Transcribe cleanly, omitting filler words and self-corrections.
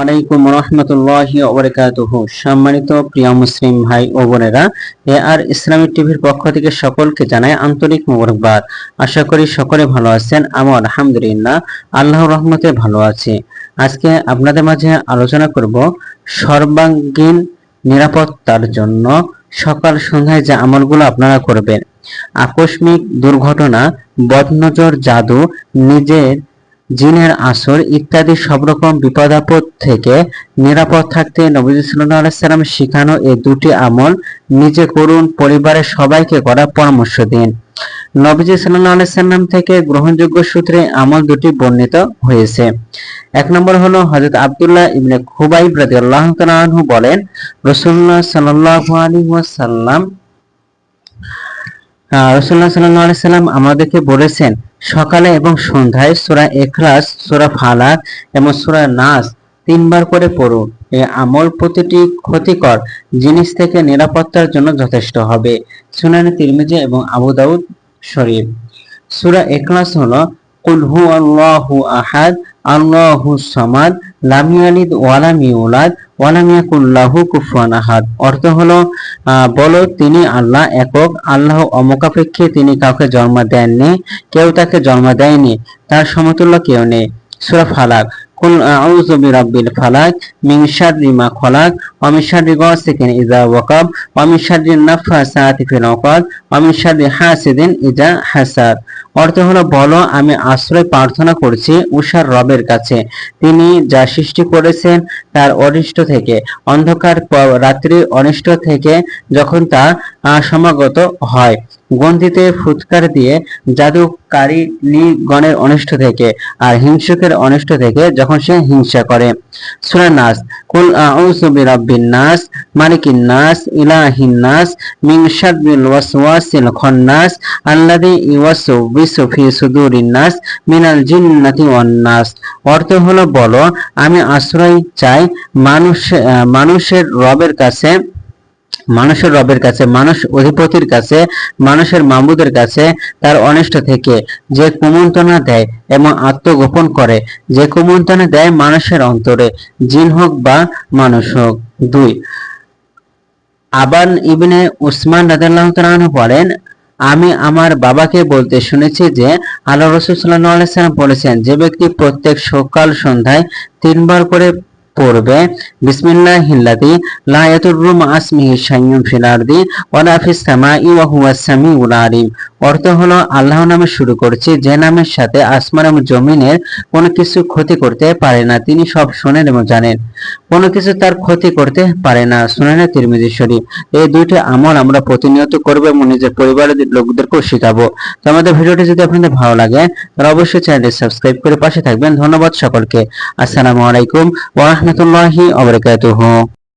আলাইকুম রহমতুল্লাহি ওয়া বারাকাতুহু। সম্মানিত প্রিয় মুসলিম ভাই ও বোনেরা, আর ইসলামিক টিভির পক্ষ থেকে সকলকে জানাই আন্তরিক মোবারকবাদ। আশা করি সকলে ভালো আছেন। আমি আলহামদুলিল্লাহ আল্লাহর রহমতে ভালো আছি। আজকে আপনাদের মাঝে আলোচনা করব সর্বাঙ্গীন নিরাপত্তার জন্য সকাল সন্ধ্যায় যে আমলগুলো আপনারা করবেন। আকস্মিক দুর্ঘটনা, বদনজর, জাদু, নিজের জিনের আসর ইত্যাদি সব রকম বিপদ আপদ থেকে নিরাপদ থাকতে নবীজি সাল্লাল্লাহু আলাইহি সাল্লাম শিখানো এই দুটি আমল নিজে করুন, পরিবারের সবাইকে করার পরামর্শ দিন। নবীজি সাল্লাল্লাহু আলাইহি সাল্লাম থেকে গ্রহণযোগ্য সূত্রে আমল দুটি বর্ণিত হয়েছে। এক নম্বর হলো হযরত আব্দুল্লাহ ইবনে খুবাইব রাদিয়াল্লাহু তাআলা আনহু বলেন, রাসূলুল্লাহ সাল্লাল্লাহু আলাইহি ওয়াসাল্লাম আমাদেরকে বলেছেন, সকালে এবং সন্ধ্যায় সূরা ইখলাস, সূরা ফালাক এবং সূরা নাস 3 বার করে পড়ুন। এই আমল প্রতিটি ক্ষতিকর জিনিস থেকে নিরাপত্তার জন্য যথেষ্ট হবে। সুনানে তিরমিজি এবং আবু দাউদ শরীফ। সূরা ইখলাস হলো কুল হুয়াল্লাহু আহাদ আল্লাহুস সামাদ লাম ইয়ালিদ ওয়া লাম ইউলাদ ওয়া লাম ইয়াকুল লাহু কুফুয়ান আহাদ। অর্থ হলো বলো, তিনি আল্লাহ একক, আল্লাহ অমুখাপেক্ষী, তিনি কাউকে জন্ম দেননি, কেউ তাকে জন্ম দেয়নি, তার সমতুল্য কেউ নেই। সূরা ফালাক কুল আউযু বিরাব্বিল ফালাক মিন শাররি মা খলাক ওয়া মিন শাররি গাসিকিন ইযা ওয়াকাব ওয়া মিন শাররি নাফাসাতি ফিল উকাদ ওয়া মিন শাররি হাসিদিন ইযা হাসাদ। অর্থ হলো বলো, আমি আশ্রয় প্রার্থনা করছি উষার রবের কাছে, তিনি যা সৃষ্টি করেছেন তার অনিষ্ট থেকে, অন্ধকার রাত্রির অনিষ্ট থেকে যখন তা সমাগত হয়, গন্ধিতে ফুৎকার দিয়ে জাদুকারিণীগণের অনিষ্ট থেকে, আর হিংসুকের অনিষ্ট থেকে যখন সে হিংসা করে। সূরা নাস কুল আউযু বিরাব্বিন নাস মালিকিন নাস ইলাহিন নাস মিন শাররিল ওয়াসওয়াসিল খান্নাস আল্লাযী ইউওয়াসওয়িসু ফি সুদুরিন নাস মিনাল জিন্নাতি ওয়ান নাস। অর্থ হলো বলো, আমি আশ্রয় চাই মানুষের রবের কাছে, মানুষ অধিপতির কাছে, মানুষের মাবুদের কাছে, তার অনিষ্ট থেকে, যে কুমন্ত্রণা দেয় এবং আত্মগোপন করে, যে কুমন্ত্রণা দেয় মানুষের অন্তরে, জিন হোক বা মানুষ হোক। 2 আবান ইবনে উসমান রাদিয়াল্লাহু তাআলা আনহু বলেন, আমি আমার বাবাকে বলতে শুনেছি যে আল্লাহ রাসূল সাল্লাল্লাহু আলাইহি সাল্লাম বলেছেন, যে ব্যক্তি প্রত্যেক সকাল সন্ধ্যায় 3 বার করে পড়বে বিসমিল্লাহিল্লাযী লা ইয়াদুররু মা ইসমিহি শাইউন ফিল আরদি ওয়ালা ফিস সামাই ওয়া হুয়াস সামিউল আলিম। অর্থ হলো, আল্লাহর নামে শুরু করছি, যে নামের সাথে আসমান এবং জমিনের কোনো কিছু ক্ষতি করতে পারে না, তিনি সব শোনেন এবং জানেন, কোনো কিছু তার ক্ষতি করতে পারে না। সুনানে তিরমিজি শরীফ। এই দুইটি আমল আমরা প্রতিনিয়ত করব এবং নিজের পরিবারের লোকদেরকেও শেখাবো। তো আমাদের ভিডিওটি যদি আপনাদের ভালো লাগে তাহলে অবশ্যই চ্যানেলটি সাবস্ক্রাইব করে পাশে থাকবেন। ধন্যবাদ সকলকে। আসসালামু আলাইকুম ওয়া রাহমাতুল্লাহি ওয়া বারাকাতুহু।